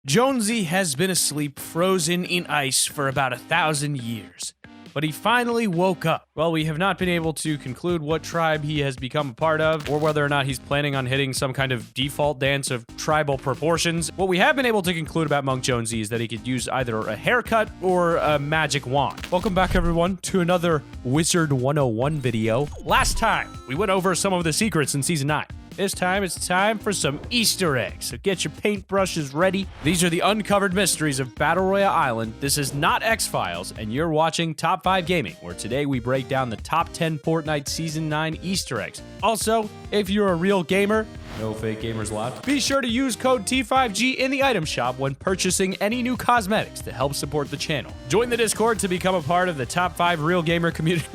Jonesy has been asleep, frozen in ice for about 1,000 years. But he finally woke up. Well, we have not been able to conclude what tribe he has become a part of, or whether or not he's planning on hitting some kind of default dance of tribal proportions. What we have been able to conclude about Monk Jonesy is that he could use either a haircut or a magic wand. Welcome back, everyone, to another Wizard 101 video. Last time, we went over some of the secrets in Season 9. This time, it's time for some Easter eggs, so get your paintbrushes ready. These are the uncovered mysteries of Battle Royale Island. This is not X-Files, and you're watching Top 5 Gaming, where today we break down the top 10 Fortnite Season 9 Easter eggs. Also, if you're a real gamer, no fake gamers allowed, be sure to use code T5G in the item shop when purchasing any new cosmetics to help support the channel. Join the Discord to become a part of the Top 5 Real Gamer community.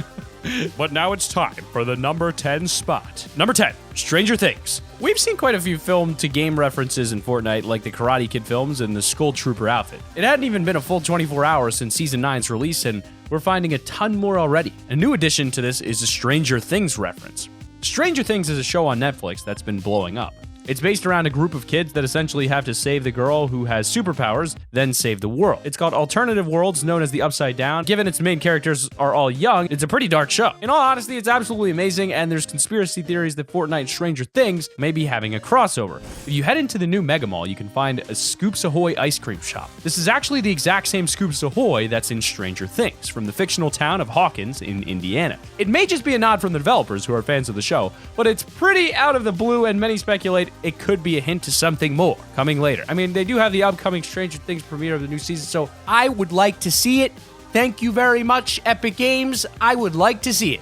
But now it's time for the number 10 spot. Number 10, Stranger Things. We've seen quite a few film-to-game references in Fortnite, like the Karate Kid films and the Skull Trooper outfit. It hadn't even been a full 24 hours since Season 9's release, and we're finding a ton more already. A new addition to this is a Stranger Things reference. Stranger Things is a show on Netflix that's been blowing up. It's based around a group of kids that essentially have to save the girl who has superpowers, then save the world. It's called Alternative Worlds, known as the Upside Down. Given its main characters are all young, it's a pretty dark show. In all honesty, it's absolutely amazing, and there's conspiracy theories that Fortnite and Stranger Things may be having a crossover. If you head into the new Mega Mall, you can find a Scoops Ahoy ice cream shop. This is actually the exact same Scoops Ahoy that's in Stranger Things, from the fictional town of Hawkins in Indiana. It may just be a nod from the developers who are fans of the show, but it's pretty out of the blue, and many speculate it could be a hint to something more coming later. I mean, they do have the upcoming Stranger Things premiere of the new season, so I would like to see it. Thank you very much, Epic Games. I would like to see it.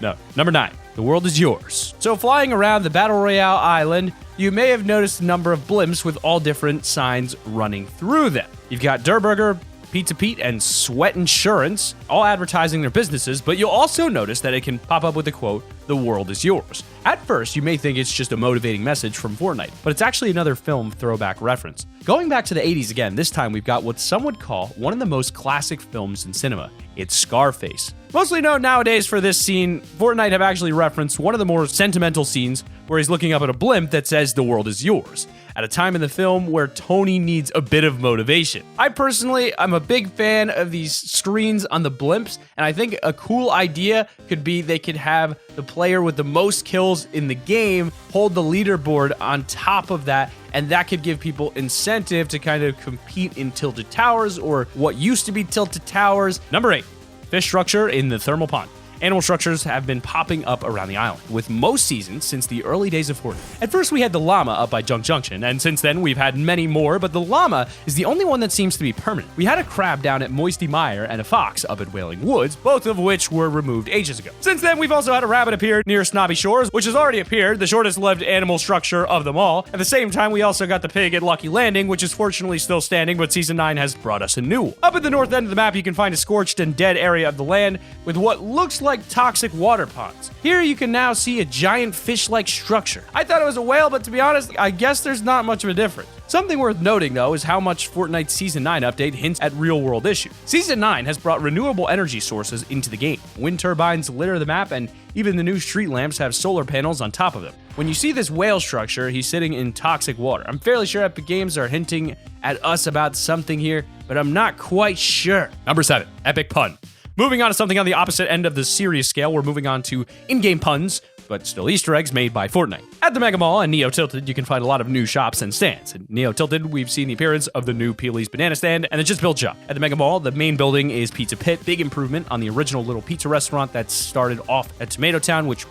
No. Number 9, the world is yours. So flying around the Battle Royale Island, you may have noticed a number of blimps with all different signs running through them. You've got Durburger, Pizza Pete, and Sweat Insurance, all advertising their businesses, but you'll also notice that it can pop up with the quote, "The world is yours." At first, you may think it's just a motivating message from Fortnite, but it's actually another film throwback reference. Going back to the 80s again, this time we've got what some would call one of the most classic films in cinema. It's Scarface. Mostly known nowadays for this scene, Fortnite have actually referenced one of the more sentimental scenes where he's looking up at a blimp that says, "The world is yours," at a time in the film where Tony needs a bit of motivation. I personally, I'm a big fan of these screens on the blimps, and I think a cool idea could be they could have the player with the most kills in the game hold the leaderboard on top of that, and that could give people incentive to kind of compete in Tilted Towers, or what used to be Tilted Towers. Number 8, fish structure in the thermal pond. Animal structures have been popping up around the island, with most seasons since the early days of Fortnite. At first, we had the llama up by Junk Junction, and since then, we've had many more, but the llama is the only one that seems to be permanent. We had a crab down at Moisty Mire and a fox up at Wailing Woods, both of which were removed ages ago. Since then, we've also had a rabbit appear near Snobby Shores, which has already appeared, the shortest-lived animal structure of them all. At the same time, we also got the pig at Lucky Landing, which is fortunately still standing, but Season 9 has brought us a new one. Up at the north end of the map, you can find a scorched and dead area of the land with what looks like toxic water ponds. Here you can now see a giant fish-like structure. I thought it was a whale, but to be honest, I guess there's not much of a difference. Something worth noting, though, is how much Fortnite's Season 9 update hints at real-world issues. Season 9 has brought renewable energy sources into the game. Wind turbines litter the map, and even the new street lamps have solar panels on top of them. When you see this whale structure, he's sitting in toxic water. I'm fairly sure Epic Games are hinting at us about something here, but I'm not quite sure. Number 7, epic pun. Moving on to something on the opposite end of the serious scale, we're moving on to in-game puns, but still Easter eggs made by Fortnite. At the Mega Mall and Neo Tilted, you can find a lot of new shops and stands. At Neo Tilted, we've seen the appearance of the new Peely's Banana Stand and the Just Built shop. At the Mega Mall, the main building is Pizza Pit, big improvement on the original little pizza restaurant that started off at Tomato Town, which,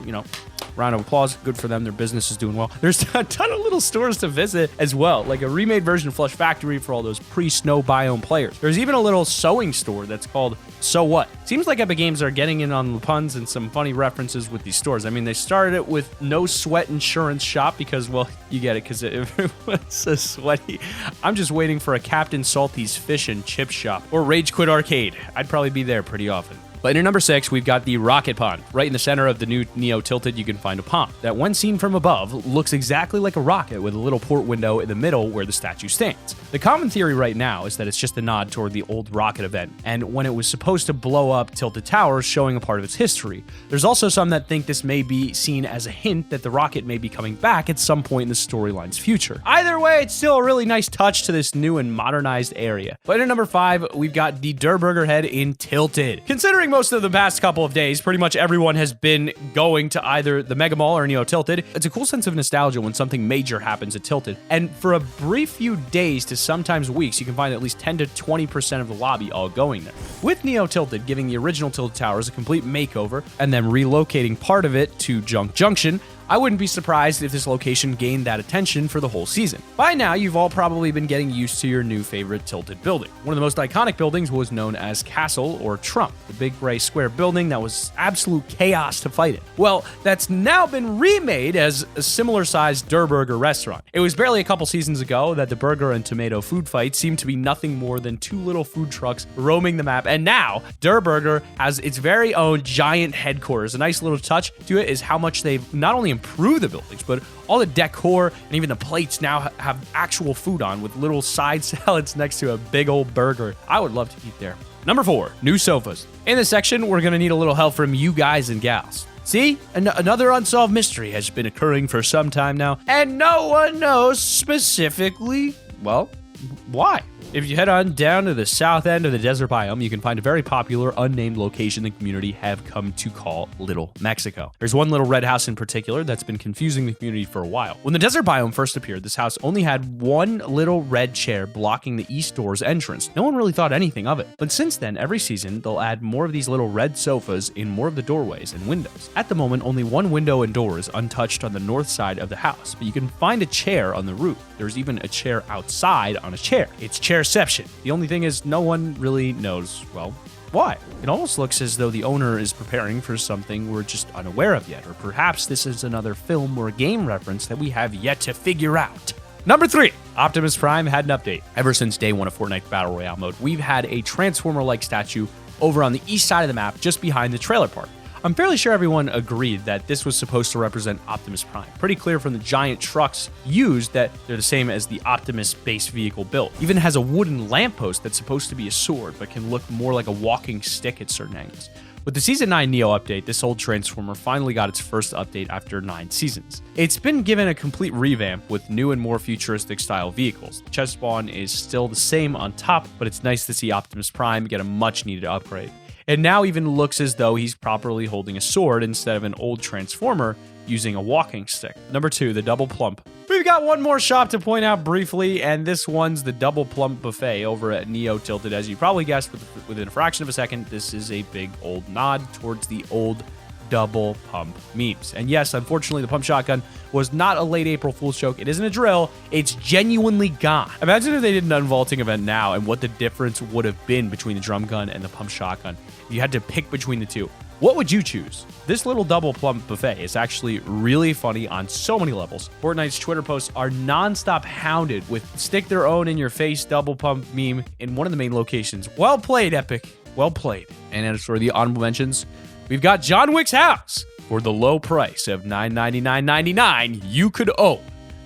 round of applause, good for them, their business is doing well. There's a ton of little stores to visit as well, like a remade version of Flush Factory for all those pre-snow biome players. There's even a little sewing store that's called So What. Seems like Epic Games are getting in on the puns and some funny references with these stores. I mean, they started it with No Sweat Insurance shop because, well, you get it, because it was so sweaty. I'm just waiting for a Captain Salty's Fish and Chip shop or Rage Quit Arcade. I'd probably be there pretty often. But in number 6, we've got the rocket pond. Right in the center of the new Neo Tilted, you can find a pond that, when seen from above, looks exactly like a rocket with a little port window in the middle where the statue stands. The common theory right now is that it's just a nod toward the old rocket event, and when it was supposed to blow up Tilted Towers, showing a part of its history. There's also some that think this may be seen as a hint that the rocket may be coming back at some point in the storyline's future. Either way, it's still a really nice touch to this new and modernized area. But in number 5, we've got the Der Burger head in Tilted. Considering most of the past couple of days, pretty much everyone has been going to either the Mega Mall or Neo Tilted. It's a cool sense of nostalgia when something major happens at Tilted. And for a brief few days to sometimes weeks, you can find at least 10 to 20% of the lobby all going there. With Neo Tilted giving the original Tilted Towers a complete makeover and then relocating part of it to Junk Junction, I wouldn't be surprised if this location gained that attention for the whole season. By now, you've all probably been getting used to your new favorite Tilted building. One of the most iconic buildings was known as Castle or Trump, the big gray square building that was absolute chaos to fight in. Well, that's now been remade as a similar-sized Der Burger restaurant. It was barely a couple seasons ago that the burger and tomato food fight seemed to be nothing more than two little food trucks roaming the map, and now Der Burger has its very own giant headquarters. A nice little touch to it is how much they've not only improved the buildings, but all the decor and even the plates now have actual food on with little side salads next to a big old burger. I would love to eat there. Number 4, new sofas. In this section, we're going to need a little help from you guys and gals. See, another unsolved mystery has been occurring for some time now, and no one knows specifically, well, why. If you head on down to the south end of the desert biome, you can find a very popular unnamed location the community have come to call Little Mexico. There's one little red house in particular that's been confusing the community for a while. When the desert biome first appeared, this house only had one little red chair blocking the east door's entrance. No one really thought anything of it. But since then, every season, they'll add more of these little red sofas in more of the doorways and windows. At the moment, only one window and door is untouched on the north side of the house, but you can find a chair on the roof. There's even a chair outside on a chair. It's chairception. The only thing is no one really knows, well, why. It almost looks as though the owner is preparing for something we're just unaware of yet, or perhaps this is another film or game reference that we have yet to figure out. Number 3, Optimus Prime had an update. Ever since day 1 of Fortnite Battle Royale mode, we've had a Transformer-like statue over on the east side of the map just behind the trailer park. I'm fairly sure everyone agreed that this was supposed to represent Optimus Prime. Pretty clear from the giant trucks used that they're the same as the Optimus base vehicle build. Even has a wooden lamppost that's supposed to be a sword, but can look more like a walking stick at certain angles. With the Season 9 Neo update, this old Transformer finally got its first update after 9 seasons. It's been given a complete revamp with new and more futuristic style vehicles. The chest spawn is still the same on top, but it's nice to see Optimus Prime get a much needed upgrade. It now even looks as though he's properly holding a sword instead of an old Transformer using a walking stick. Number 2, the Double Plump. We've got one more shop to point out briefly, and this one's the Double Plump Buffet over at Neo Tilted. As you probably guessed within a fraction of a second, this is a big old nod towards the old double pump memes. And yes, unfortunately, the pump shotgun was not a late April Fool's joke. It isn't a drill. It's genuinely gone. Imagine if they did an unvaulting event now and what the difference would have been between the drum gun and the pump shotgun. If you had to pick between the two, what would you choose? This little double plump buffet is actually really funny on so many levels. Fortnite's Twitter posts are non-stop hounded with stick their own in your face double pump meme in one of the main locations. Well played, Epic. Well played. And as for the honorable mentions, we've got John Wick's house. For the low price of $999.99, you could own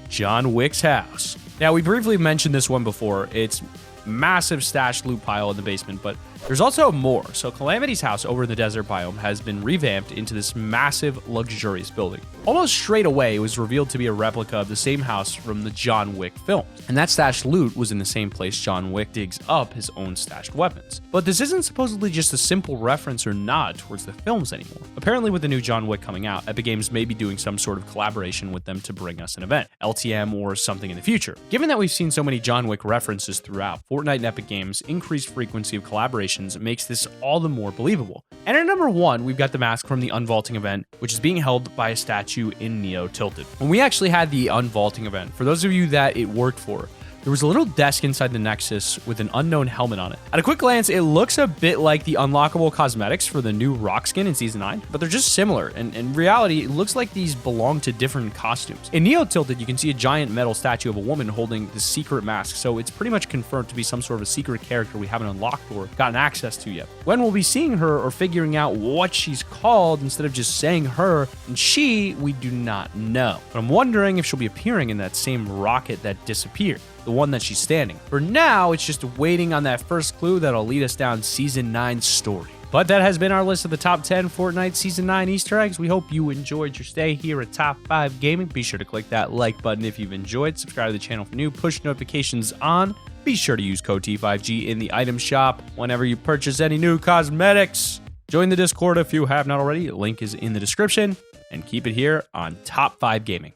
John Wick's house. Now, we briefly mentioned this one before. It's massive stashed loot pile in the basement, but there's also more. So Calamity's house over in the desert biome has been revamped into this massive, luxurious building. Almost straight away, it was revealed to be a replica of the same house from the John Wick films. And that stashed loot was in the same place John Wick digs up his own stashed weapons. But this isn't supposedly just a simple reference or nod towards the films anymore. Apparently, with the new John Wick coming out, Epic Games may be doing some sort of collaboration with them to bring us an event, LTM or something in the future. Given that we've seen so many John Wick references throughout, Fortnite and Epic Games' increased frequency of collaborations makes this all the more believable. And at number 1, we've got the mask from the unvaulting event, which is being held by a statue in Neo Tilted. When we actually had the unvaulting event, for those of you that it worked for, there was a little desk inside the Nexus with an unknown helmet on it. At a quick glance, it looks a bit like the unlockable cosmetics for the new Rock skin in Season 9, but they're just similar, and in reality, it looks like these belong to different costumes. In Neo Tilted, you can see a giant metal statue of a woman holding the secret mask, so it's pretty much confirmed to be some sort of a secret character we haven't unlocked or gotten access to yet. When we'll be seeing her or figuring out what she's called instead of just saying her and she, we do not know. But I'm wondering if she'll be appearing in that same rocket that disappeared, the one that she's standing. For now, it's just waiting on that first clue that'll lead us down Season 9's story. But that has been our list of the top 10 Fortnite Season 9 Easter eggs. We hope you enjoyed your stay here at Top 5 Gaming. Be sure to click that like button if you've enjoyed. Subscribe to the channel for new, push notifications on. Be sure to use code T5G in the item shop whenever you purchase any new cosmetics. Join the Discord if you have not already. Link is in the description. And keep it here on Top 5 Gaming.